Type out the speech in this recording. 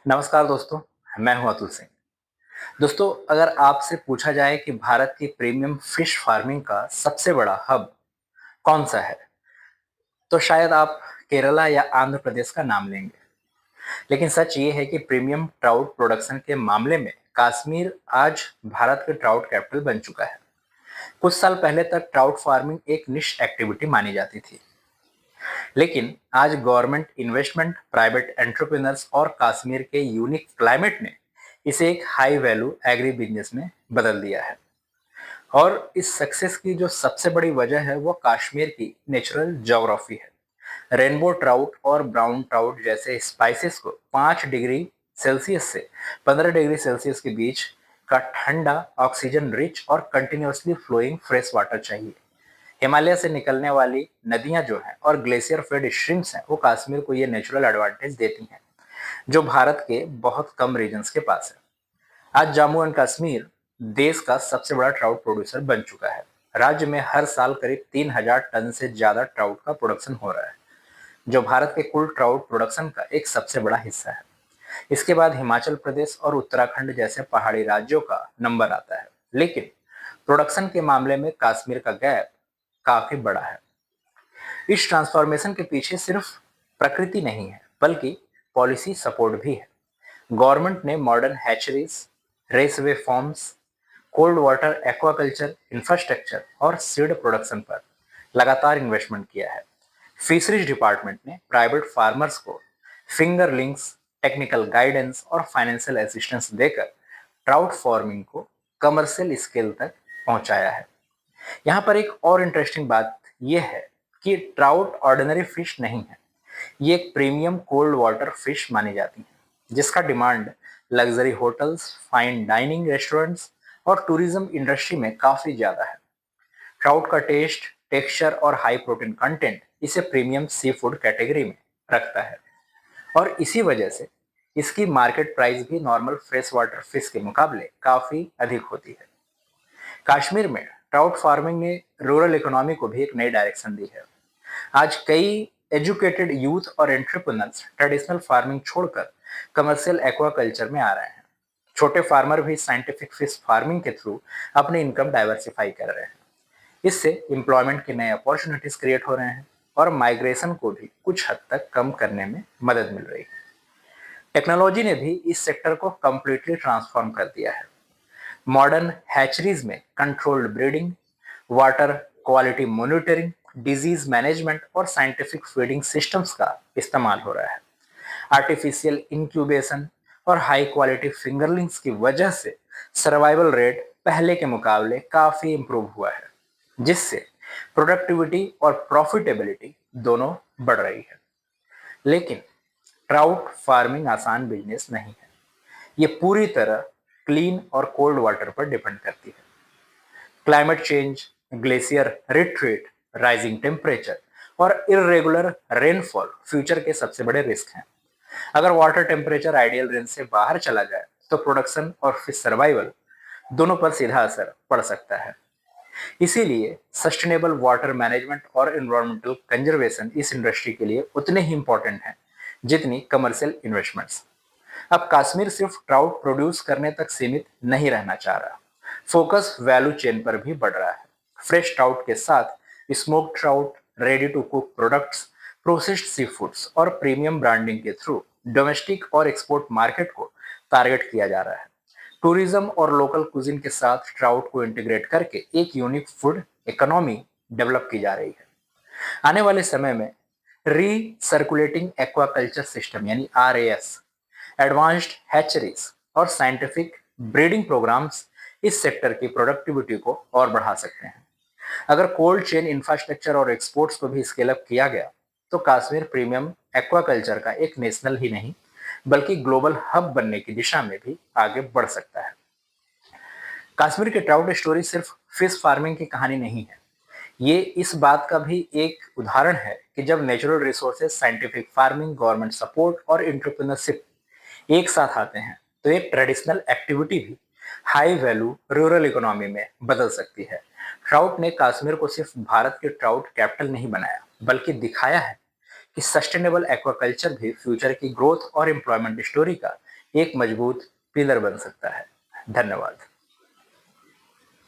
नमस्कार दोस्तों, मैं हूं अतुल सिंह। दोस्तों, अगर आपसे पूछा जाए कि भारत की प्रीमियम फिश फार्मिंग का सबसे बड़ा हब कौन सा है, तो शायद आप केरला या आंध्र प्रदेश का नाम लेंगे। लेकिन सच ये है कि प्रीमियम ट्राउट प्रोडक्शन के मामले में कश्मीर आज भारत के ट्राउट कैपिटल बन चुका है। कुछ साल पहले तक ट्राउट फार्मिंग एक निश एक्टिविटी मानी जाती थी, लेकिन आज गवर्नमेंट इन्वेस्टमेंट, प्राइवेट एंटरप्रेन्योर्स और कश्मीर के यूनिक क्लाइमेट ने इसे एक हाई वैल्यू एग्री बिजनेस में बदल दिया है। और इस सक्सेस की जो सबसे बड़ी वजह है वो कश्मीर की नेचुरल ज्योग्राफी है। रेनबो ट्राउट और ब्राउन ट्राउट जैसे स्पाइसेस को 5 डिग्री सेल्सियस से 15 डिग्री सेल्सियस के बीच का ठंडा, ऑक्सीजन रिच और कंटिन्यूअसली फ्लोइंग फ्रेश वाटर चाहिए। हिमालय से निकलने वाली नदियां जो हैं और ग्लेशियर फेड स्ट्रीम्स हैं, वो कश्मीर को ये नेचुरल एडवांटेज देती हैं, जो भारत के बहुत कम रीजन्स के पास है। आज जम्मू एंड कश्मीर देश का सबसे बड़ा ट्राउट प्रोड्यूसर बन चुका है। राज्य में हर साल करीब 3,000 टन से ज्यादा ट्राउट का प्रोडक्शन हो रहा है, जो भारत के कुल ट्राउट प्रोडक्शन का एक सबसे बड़ा हिस्सा है। इसके बाद हिमाचल प्रदेश और उत्तराखंड जैसे पहाड़ी राज्यों का नंबर आता है, लेकिन प्रोडक्शन के मामले में कश्मीर का गैप काफी बड़ा है। इस ट्रांसफॉर्मेशन के पीछे सिर्फ प्रकृति नहीं है, बल्कि पॉलिसी सपोर्ट भी है। गवर्नमेंट ने modern hatcheries, raceway farms, cold water aquaculture infrastructure और सीड प्रोडक्शन पर लगातार इन्वेस्टमेंट किया है। फिशरीज डिपार्टमेंट ने प्राइवेट फार्मर्स को फिंगर लिंक्स, टेक्निकल गाइडेंस और फाइनेंशियल असिस्टेंस देकर ट्राउट फार्मिंग को कमर्शियल स्केल तक पहुंचाया है। यहाँ पर एक और इंटरेस्टिंग बात यह है कि ट्राउट ऑर्डिनरी फिश नहीं है। ये एक प्रीमियम कोल्ड वाटर फिश मानी जाती है, जिसका demand luxury hotels, fine dining restaurants और टूरिज्म इंडस्ट्री में काफी ज्यादा है। ट्राउट का टेस्ट, टेक्सचर और हाई प्रोटीन कंटेंट इसे प्रीमियम सी फूड कैटेगरी में रखता है, और इसी वजह से इसकी मार्केट प्राइस भी नॉर्मल फ्रेश वाटर फिश के मुकाबले काफी अधिक होती है। कश्मीर में ट्राउट फार्मिंग ने रूरल इकोनॉमी को भी एक नई डायरेक्शन दी है। आज कई एजुकेटेड यूथ और एंटरप्रेन्योर्स ट्रेडिशनल फार्मिंग छोड़कर कमर्शियल एक्वाकल्चर में आ रहे हैं। छोटे फार्मर भी साइंटिफिक फिश फार्मिंग के थ्रू अपनी इनकम डाइवर्सिफाई कर रहे हैं। इससे एम्प्लॉयमेंट के नए अपॉर्चुनिटीज क्रिएट हो रहे हैं और माइग्रेशन को भी कुछ हद तक कम करने में मदद मिल रही है। टेक्नोलॉजी ने भी इस सेक्टर को कंप्लीटली ट्रांसफॉर्म कर दिया है। मॉडर्न हैचरीज में controlled breeding, water quality monitoring, disease management और साइंटिफिक फीडिंग सिस्टम्स का इस्तेमाल हो रहा है। आर्टिफिशियल इंक्यूबेशन और हाई क्वालिटी फिंगरलिंग्स की वजह से सर्वाइवल रेट पहले के मुकाबले काफी इंप्रूव हुआ है, जिससे प्रोडक्टिविटी और प्रॉफिटेबिलिटी दोनों बढ़ रही है। लेकिन ट्राउट फार्मिंग आसान बिजनेस नहीं है। ये पूरी तरह क्लीन और कोल्ड वाटर पर डिपेंड करती है। Climate change, glacier retreat, rising temperature और इरेगुलर रेनफॉल फ्यूचर के सबसे बड़े रिस्क हैं। अगर वाटर टेम्परेचर आइडियल रेंज से बाहर चला जाए तो प्रोडक्शन और फिश सर्वाइवल दोनों पर सीधा असर पड़ सकता है। इसीलिए सस्टेनेबल वाटर मैनेजमेंट और एनवायरमेंटल कंजर्वेशन इस इंडस्ट्री के लिए उतने ही इंपॉर्टेंट हैं जितनी कमर्शियल इन्वेस्टमेंट्स। अब कश्मीर सिर्फ ट्राउट प्रोड्यूस करने तक सीमित नहीं रहना चाह रहा। फोकस वैल्यू चेन पर भी बढ़ रहा है। फ्रेश ट्राउट के साथ smoked trout, ready to cook products, processed sea foods और प्रीमियम ब्रांडिंग के थ्रू डोमेस्टिक और एक्सपोर्ट मार्केट को टारगेट किया जा रहा है। टूरिज्म और लोकल कुजिन के साथ ट्राउट को इंटीग्रेट करके एक यूनिक फूड इकोनॉमी डेवलप की जा रही है। आने वाले समय में रीसर्कुलेटिंग एक्वाकल्चर सिस्टम यानी RAS, एडवांस्ड हैचरीज और साइंटिफिक ब्रीडिंग प्रोग्राम्स इस सेक्टर की प्रोडक्टिविटी को और बढ़ा सकते हैं। अगर कोल्ड चेन इंफ्रास्ट्रक्चर और एक्सपोर्ट्स को भी स्केल अप किया गया तो कश्मीर प्रीमियम एक्वाकल्चर का एक नेशनल ही नहीं बल्कि ग्लोबल हब बनने की दिशा में भी आगे बढ़ सकता है। कश्मीर के ट्राउट स्टोरी सिर्फ फिश फार्मिंग की कहानी नहीं है, ये इस बात का भी एक उदाहरण है कि जब natural resources, scientific farming, government support और एंटरप्रेन्योरशिप एक साथ आते हैं तो एक ट्रेडिशनल एक्टिविटी भी हाई वैल्यू रूरल इकोनॉमी में बदल सकती है। ट्राउट ने कश्मीर को सिर्फ भारत के ट्राउट कैपिटल नहीं बनाया, बल्कि दिखाया है कि सस्टेनेबल एक्वाकल्चर भी फ्यूचर की ग्रोथ और एम्प्लॉयमेंट स्टोरी का एक मजबूत पिलर बन सकता है। धन्यवाद।